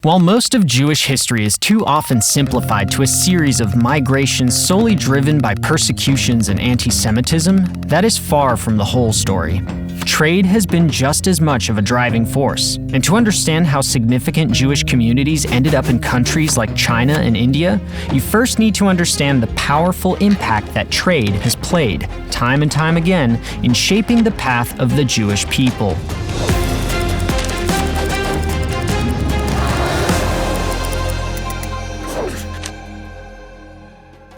While most of Jewish history is too often simplified to a series of migrations solely driven by persecutions and antisemitism, that is far from the whole story. Trade has been just as much of a driving force, and to understand how significant Jewish communities ended up in countries like China and India, you first need to understand the powerful impact that trade has played, time and time again, in shaping the path of the Jewish people.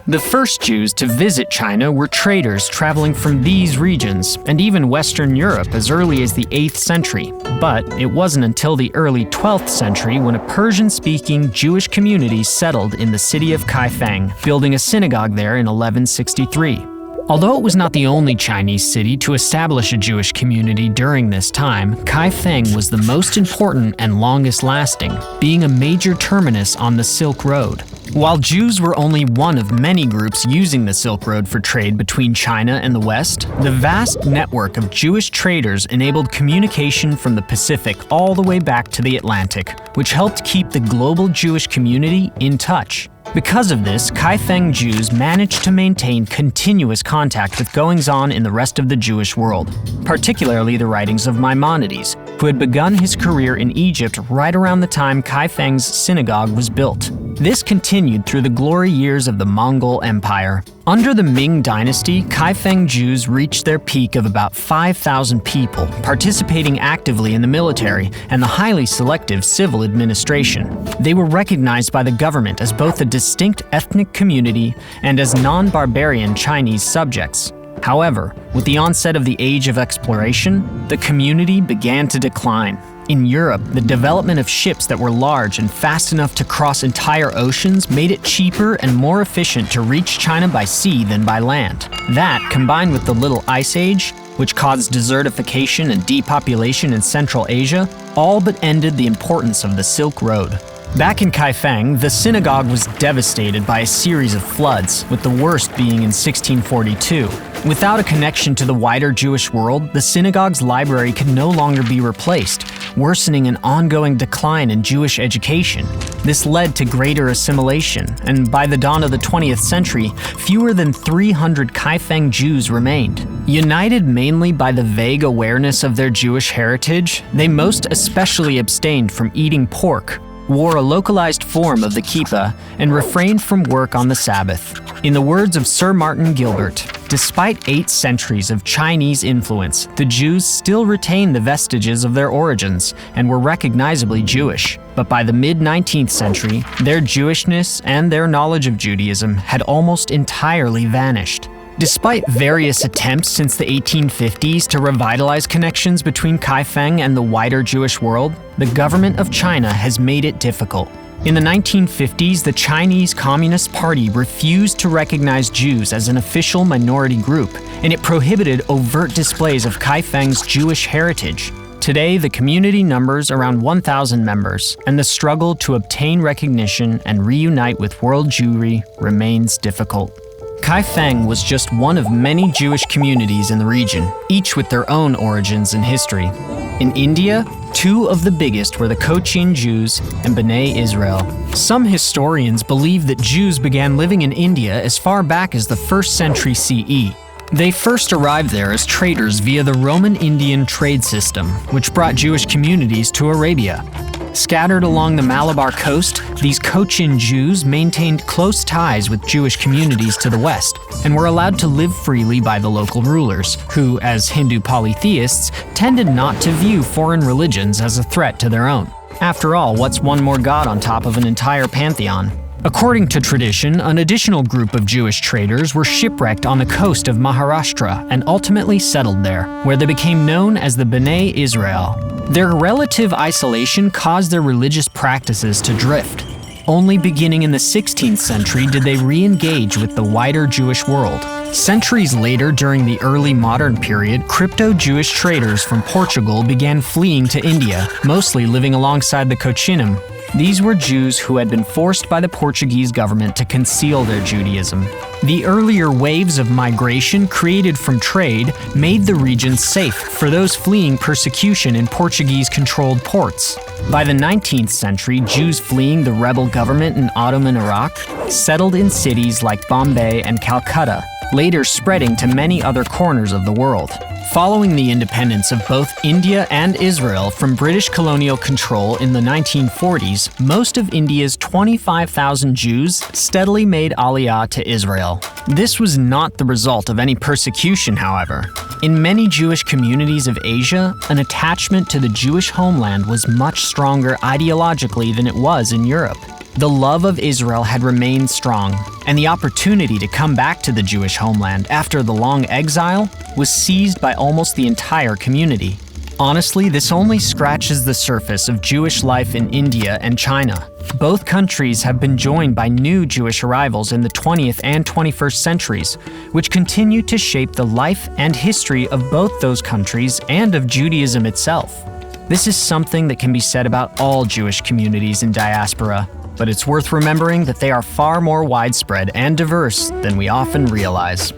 The first Jews to visit China were traders traveling from these regions, and even Western Europe as early as the 8th century. But it wasn't until the early 12th century when a Persian-speaking Jewish community settled in the city of Kaifeng, building a synagogue there in 1163. Although it was not the only Chinese city to establish a Jewish community during this time, Kaifeng was the most important and longest lasting, being a major terminus on the Silk Road. While Jews were only one of many groups using the Silk Road for trade between China and the West, the vast network of Jewish traders enabled communication from the Pacific all the way back to the Atlantic, which helped keep the global Jewish community in touch. Because of this, Kaifeng Jews managed to maintain continuous contact with goings-on in the rest of the Jewish world, particularly the writings of Maimonides, who had begun his career in Egypt right around the time Kaifeng's synagogue was built. This continued through the glory years of the Mongol Empire. Under the Ming Dynasty, Kaifeng Jews reached their peak of about 5,000 people, participating actively in the military and the highly selective civil administration. They were recognized by the government as both a distinct ethnic community and as non-barbarian Chinese subjects. However, with the onset of the Age of Exploration, the community began to decline. In Europe, the development of ships that were large and fast enough to cross entire oceans made it cheaper and more efficient to reach China by sea than by land. That, combined with the Little Ice Age, which caused desertification and depopulation in Central Asia, all but ended the importance of the Silk Road. Back in Kaifeng, the synagogue was devastated by a series of floods, with the worst being in 1642. Without a connection to the wider Jewish world, the synagogue's library could no longer be replaced, worsening an ongoing decline in Jewish education. This led to greater assimilation, and by the dawn of the 20th century, fewer than 300 Kaifeng Jews remained. United mainly by the vague awareness of their Jewish heritage, they most especially abstained from eating pork, wore a localized form of the kippah, and refrained from work on the Sabbath. In the words of Sir Martin Gilbert, despite 8 centuries of Chinese influence, the Jews still retained the vestiges of their origins and were recognizably Jewish. But by the mid-19th century, their Jewishness and their knowledge of Judaism had almost entirely vanished. Despite various attempts since the 1850s to revitalize connections between Kaifeng and the wider Jewish world, the government of China has made it difficult. In the 1950s, the Chinese Communist Party refused to recognize Jews as an official minority group, and it prohibited overt displays of Kaifeng's Jewish heritage. Today, the community numbers around 1,000 members, and the struggle to obtain recognition and reunite with world Jewry remains difficult. Kaifeng was just one of many Jewish communities in the region, each with their own origins and history. In India, 2 of the biggest were the Cochin Jews and Bene Israel. Some historians believe that Jews began living in India as far back as the 1st century CE. They first arrived there as traders via the Roman-Indian trade system, which brought Jewish communities to Arabia. Scattered along the Malabar coast, these Cochin Jews maintained close ties with Jewish communities to the west and were allowed to live freely by the local rulers, who, as Hindu polytheists, tended not to view foreign religions as a threat to their own. After all, what's one more god on top of an entire pantheon? According to tradition, an additional group of Jewish traders were shipwrecked on the coast of Maharashtra and ultimately settled there, where they became known as the Bene Israel. Their relative isolation caused their religious practices to drift. Only beginning in the 16th century did they re-engage with the wider Jewish world. Centuries later, during the early modern period, crypto-Jewish traders from Portugal began fleeing to India, mostly living alongside the Cochinim. These were Jews who had been forced by the Portuguese government to conceal their Judaism. The earlier waves of migration created from trade made the region safe for those fleeing persecution in Portuguese-controlled ports. By the 19th century, Jews fleeing the rebel government in Ottoman Iraq settled in cities like Bombay and Calcutta, later spreading to many other corners of the world. Following the independence of both India and Israel from British colonial control in the 1940s, most of India's 25,000 Jews steadily made Aliyah to Israel. This was not the result of any persecution, however. In many Jewish communities of Asia, an attachment to the Jewish homeland was much stronger ideologically than it was in Europe. The love of Israel had remained strong, and the opportunity to come back to the Jewish homeland after the long exile was seized by almost the entire community. Honestly, this only scratches the surface of Jewish life in India and China. Both countries have been joined by new Jewish arrivals in the 20th and 21st centuries, which continue to shape the life and history of both those countries and of Judaism itself. This is something that can be said about all Jewish communities in diaspora, but it's worth remembering that they are far more widespread and diverse than we often realize.